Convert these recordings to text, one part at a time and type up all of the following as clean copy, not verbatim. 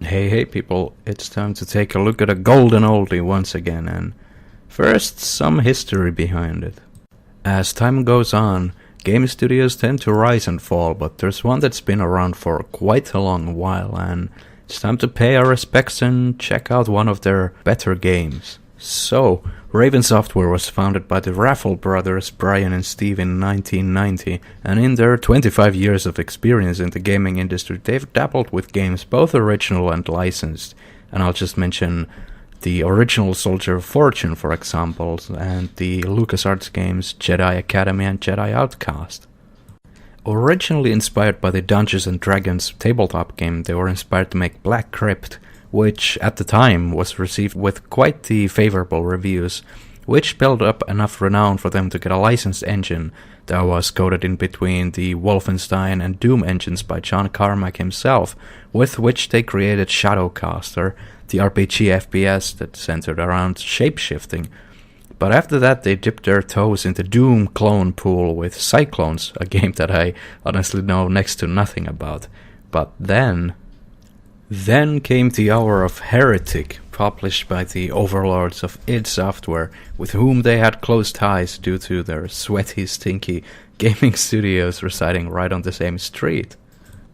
Hey people, it's time to take a look at a golden oldie once again, and first, some history behind it. As time goes on, game studios tend to rise and fall, but there's one that's been around for quite a long while, and it's time to pay our respects and check out one of their better games. So, Raven Software was founded by the Raffle brothers Brian and Steve in 1990, and in their 25 years of experience in the gaming industry, they've dabbled with games both original and licensed. And I'll just mention the original Soldier of Fortune, for example, and the LucasArts games Jedi Academy and Jedi Outcast. Originally inspired by the Dungeons & Dragons tabletop game, they were inspired to make Black Crypt, which at the time was received with quite the favorable reviews, which built up enough renown for them to get a licensed engine that was coded in between the Wolfenstein and Doom engines by John Carmack himself, with which they created Shadowcaster, the RPG FPS that centered around shapeshifting. But after that they dipped their toes in the Doom clone pool with Cyclones, a game that I honestly know next to nothing about. But then came the hour of Heretic, published by the overlords of id Software, with whom they had close ties due to their sweaty, stinky gaming studios residing right on the same street.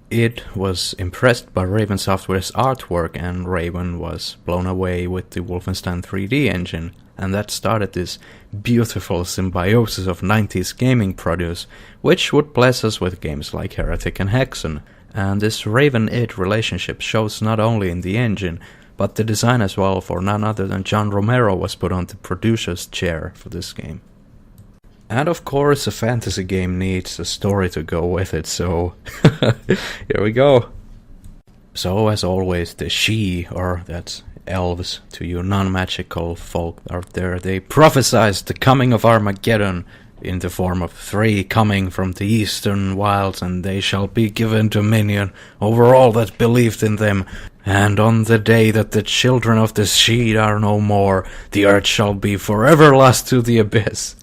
Id was impressed by Raven Software's artwork, and Raven was blown away with the Wolfenstein 3D engine, and that started this beautiful symbiosis of 90s gaming produce, which would bless us with games like Heretic and Hexen. And this Raven-id relationship shows not only in the engine, but the design as well, for none other than John Romero was put on the producer's chair for this game. And of course, a fantasy game needs a story to go with it, so here we go. So, as always, the She, or that's elves to you non-magical folk out there, they prophesied the coming of Armageddon in the form of 3 coming from the eastern wilds, and they shall be given dominion over all that believed in them. And on the day that the children of the Sheed are no more, the earth shall be forever lost to the abyss.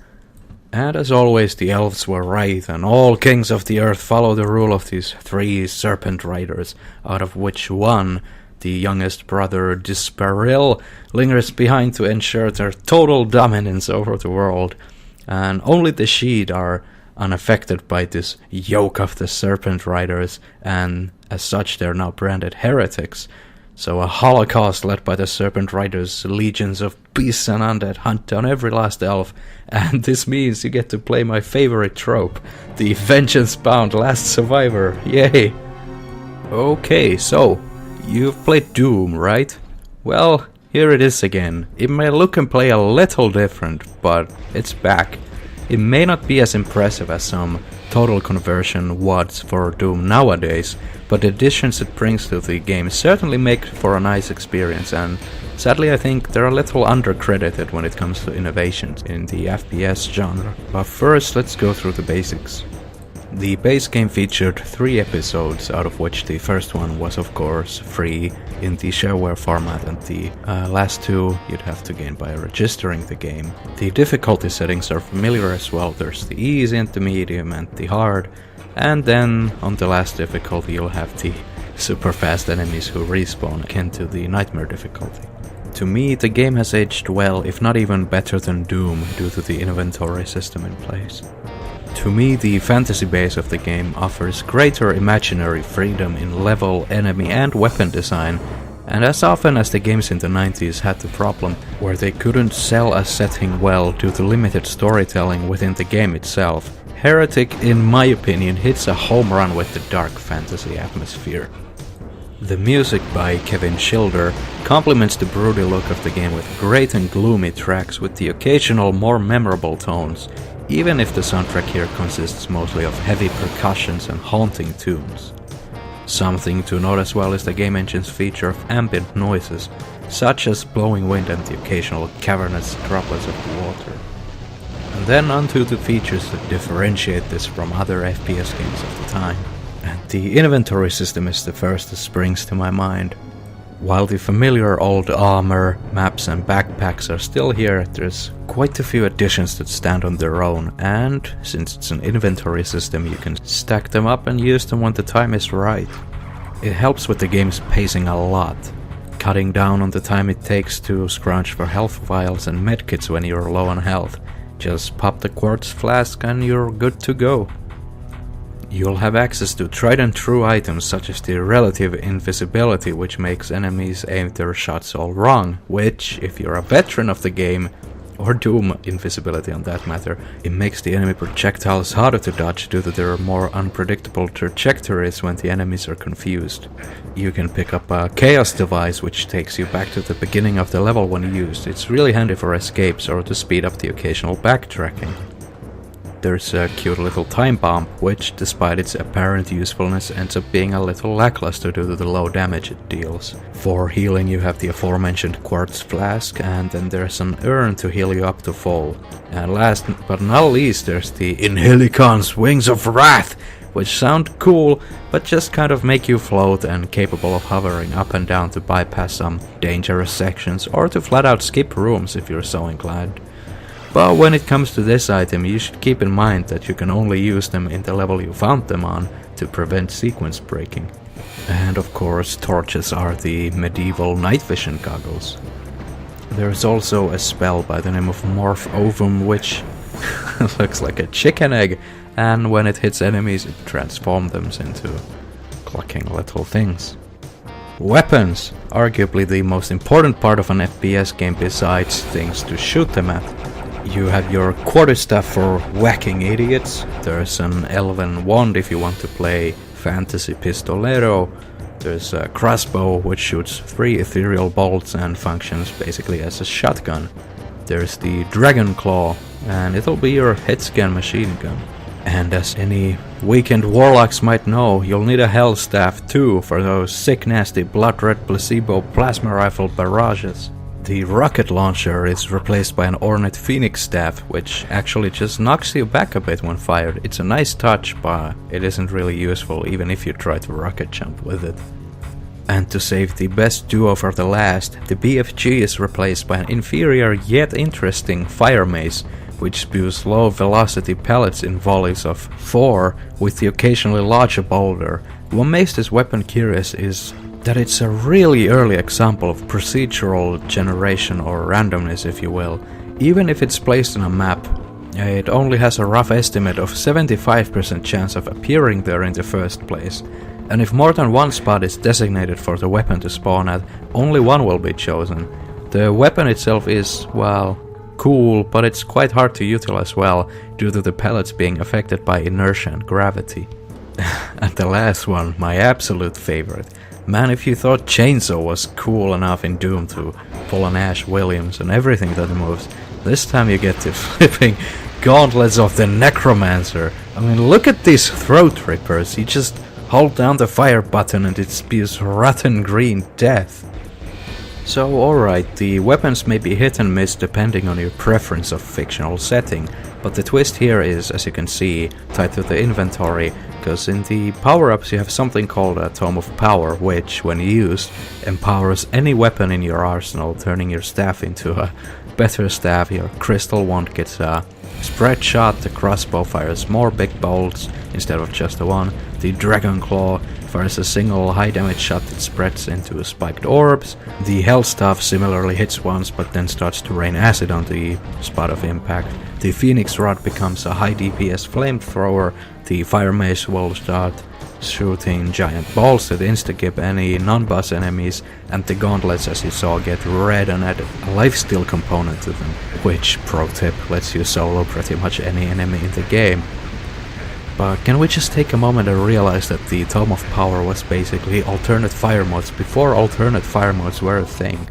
And as always, the elves were right, and all kings of the earth follow the rule of these 3 serpent riders, out of which one, the youngest brother Disparil, lingers behind to ensure their total dominance over the world. And only the Sheed are unaffected by this yoke of the Serpent Riders, and as such they're now branded heretics. So a holocaust led by the Serpent Riders, legions of beasts and undead hunt down every last elf, and this means you get to play my favorite trope, the vengeance-bound last survivor, yay! Okay, so, you've played Doom, right? Well, here it is again. It may look and play a little different, but it's back. It may not be as impressive as some total conversion WODs for Doom nowadays, but the additions it brings to the game certainly make for a nice experience, and sadly I think they're a little undercredited when it comes to innovations in the FPS genre. But first, let's go through the basics. The base game featured 3 episodes, out of which the first one was of course free in the shareware format, and the last 2 you'd have to gain by registering the game. The difficulty settings are familiar as well. There's the easy and the medium and the hard, and then on the last difficulty you'll have the super fast enemies who respawn, akin to the nightmare difficulty. To me, the game has aged well, if not even better than Doom, due to the inventory system in place. To me, the fantasy base of the game offers greater imaginary freedom in level, enemy and weapon design, and as often as the games in the 90s had the problem where they couldn't sell a setting well due to limited storytelling within the game itself, Heretic, in my opinion, hits a home run with the dark fantasy atmosphere. The music by Kevin Schilder complements the broody look of the game with great and gloomy tracks with the occasional more memorable tones, even if the soundtrack here consists mostly of heavy percussions and haunting tunes. Something to note as well is the game engine's feature of ambient noises, such as blowing wind and the occasional cavernous droplets of water. And then onto the features that differentiate this from other FPS games of the time. And the inventory system is the first that springs to my mind. While the familiar old armor, maps and backpacks are still here, there's quite a few additions that stand on their own, and since it's an inventory system you can stack them up and use them when the time is right. It helps with the game's pacing a lot, cutting down on the time it takes to scrounge for health vials and medkits when you're low on health. Just pop the quartz flask and you're good to go. You'll have access to tried and true items such as the relative invisibility, which makes enemies aim their shots all wrong, which, if you're a veteran of the game, or Doom invisibility on that matter, it makes the enemy projectiles harder to dodge due to their more unpredictable trajectories when the enemies are confused. You can pick up a chaos device which takes you back to the beginning of the level when used. It's really handy for escapes or to speed up the occasional backtracking. There's a cute little time bomb, which, despite its apparent usefulness, ends up being a little lackluster due to the low damage it deals. For healing you have the aforementioned quartz flask, and then there's an urn to heal you up to full. And last but not least there's the Inhelicon's Wings of Wrath, which sound cool, but just kind of make you float and capable of hovering up and down to bypass some dangerous sections, or to flat out skip rooms if you're so inclined. But when it comes to this item, you should keep in mind that you can only use them in the level you found them on to prevent sequence breaking. And of course, torches are the medieval night vision goggles. There's also a spell by the name of Morph Ovum, which looks like a chicken egg, and when it hits enemies it transforms them into clucking little things. Weapons! Arguably the most important part of an FPS game besides things to shoot them at. You have your quarterstaff for whacking idiots, there's an elven wand if you want to play fantasy pistolero, there's a crossbow which shoots 3 ethereal bolts and functions basically as a shotgun, there's the dragon claw, and it'll be your hitscan machine gun. And as any weakened warlocks might know, you'll need a hell staff too for those sick nasty blood red placebo plasma rifle barrages. The rocket launcher is replaced by an ornate phoenix staff, which actually just knocks you back a bit when fired. It's a nice touch, but it isn't really useful even if you try to rocket jump with it. And to save the best duo for the last, the BFG is replaced by an inferior yet interesting fire mace, which spews low velocity pellets in volleys of 4 with the occasionally larger boulder. What makes this weapon curious is that it's a really early example of procedural generation, or randomness if you will. Even if it's placed on a map, it only has a rough estimate of 75% chance of appearing there in the first place. And if more than one spot is designated for the weapon to spawn at, only one will be chosen. The weapon itself is, well, cool, but it's quite hard to utilize well due to the pellets being affected by inertia and gravity. And the last one, my absolute favorite. Man, if you thought Chainsaw was cool enough in Doom to pull an Ash Williams and everything that moves, this time you get the flipping gauntlets of the Necromancer. I mean, look at these throat rippers. You just hold down the fire button and it spews rotten green death. So alright, the weapons may be hit and miss depending on your preference of fictional setting, but the twist here is, as you can see, tied to the inventory, because in the power-ups you have something called a Tome of Power, which, when used, empowers any weapon in your arsenal, turning your staff into a better staff. Your crystal wand gets a spread shot, the crossbow fires more big bolts instead of just the one, the dragon claw fires a single high damage shot that spreads into spiked orbs, the hell staff similarly hits once but then starts to rain acid on the spot of impact, the phoenix rod becomes a high DPS flamethrower, the fire mace will start shooting giant balls that insta-gib any non-boss enemies, and the gauntlets, as you saw, get red and add a lifesteal component to them, which, pro tip, lets you solo pretty much any enemy in the game. But can we just take a moment and realize that the Tome of Power was basically alternate fire modes before alternate fire modes were a thing?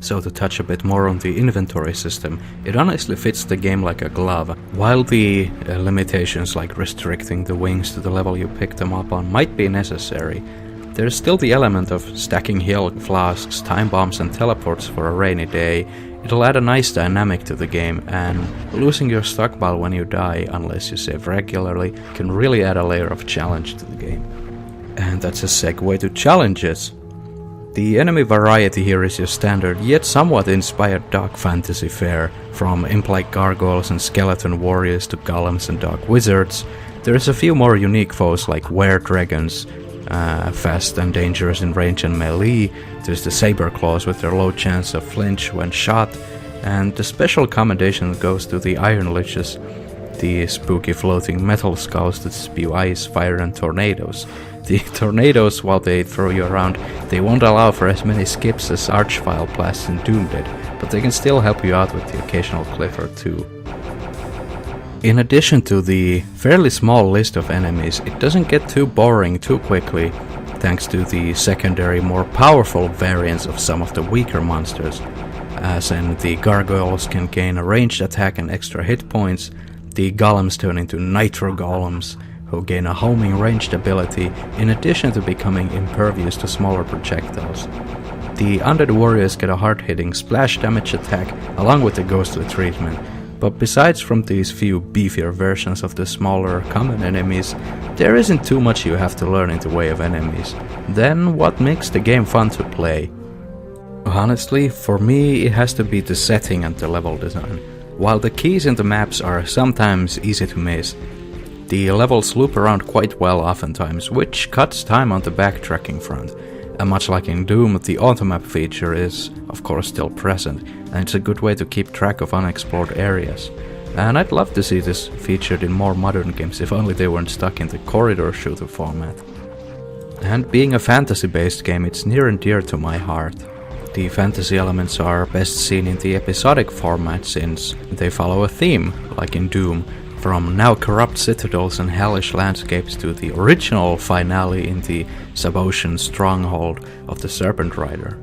So to touch a bit more on the inventory system, it honestly fits the game like a glove. While the limitations like restricting the wings to the level you pick them up on might be necessary, there's still the element of stacking heal flasks, time bombs and teleports for a rainy day. It'll add a nice dynamic to the game, and losing your stockpile when you die, unless you save regularly, can really add a layer of challenge to the game. And that's a segue to challenges. The enemy variety here is your standard, yet somewhat inspired dark fantasy fare, from imp-like gargoyles and skeleton warriors to golems and dark wizards. There's a few more unique foes like were-dragons, fast and dangerous in range and melee. There's the saber claws with their low chance of flinch when shot, and the special commendation goes to the Iron Liches, the spooky floating metal skulls that spew ice, fire and tornadoes. The tornadoes, while they throw you around, they won't allow for as many skips as Archvile blasts in Doom did, but they can still help you out with the occasional cliff or two. In addition to the fairly small list of enemies, it doesn't get too boring too quickly, thanks to the secondary, more powerful variants of some of the weaker monsters, as in the gargoyles can gain a ranged attack and extra hit points, the golems turn into nitro golems, who gain a homing ranged ability in addition to becoming impervious to smaller projectiles. The undead warriors get a hard-hitting splash damage attack along with the ghostly treatment, but besides from these few beefier versions of the smaller common enemies, there isn't too much you have to learn in the way of enemies. Then what makes the game fun to play? Honestly, for me it has to be the setting and the level design. While the keys in the maps are sometimes easy to miss, the levels loop around quite well oftentimes, which cuts time on the backtracking front. And much like in Doom, the automap feature is, of course, still present, and it's a good way to keep track of unexplored areas. And I'd love to see this featured in more modern games, if only they weren't stuck in the corridor shooter format. And being a fantasy-based game, it's near and dear to my heart. The fantasy elements are best seen in the episodic format, since they follow a theme, like in Doom, from now corrupt citadels and hellish landscapes to the original finale in the sub-ocean stronghold of the Serpent Rider.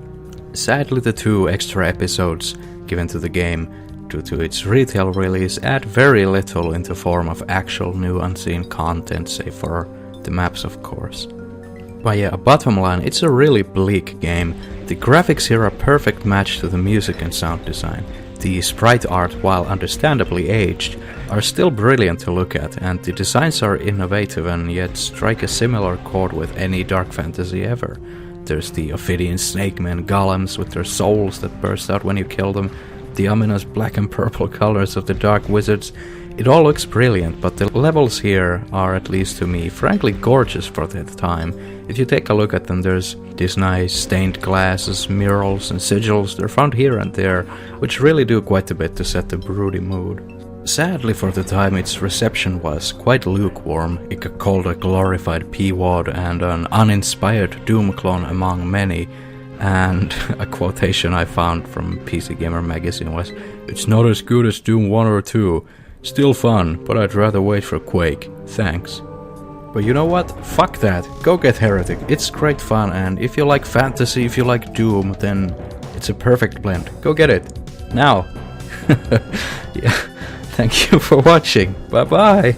Sadly, the 2 extra episodes given to the game, due to its retail release, add very little in the form of actual new unseen content, save for the maps of course. But yeah, bottom line, it's a really bleak game. The graphics here are a perfect match to the music and sound design. The sprite art, while understandably aged, are still brilliant to look at, and the designs are innovative and yet strike a similar chord with any dark fantasy ever. There's the Ophidian snakemen golems with their souls that burst out when you kill them, the ominous black and purple colors of the dark wizards. It all looks brilliant, but the levels here are, at least to me, frankly gorgeous for that time. If you take a look at them, there's these nice stained glasses, murals and sigils. They're found here and there, which really do quite a bit to set the broody mood. Sadly for the time, its reception was quite lukewarm. It got called a glorified P-wad and an uninspired Doom clone among many. And a quotation I found from PC Gamer magazine was, "It's not as good as Doom 1 or 2. Still fun, but I'd rather wait for Quake. Thanks." But you know what? Fuck that. Go get Heretic. It's great fun, and if you like fantasy, if you like Doom, then it's a perfect blend. Go get it. Now. Yeah. Thank you for watching. Bye bye.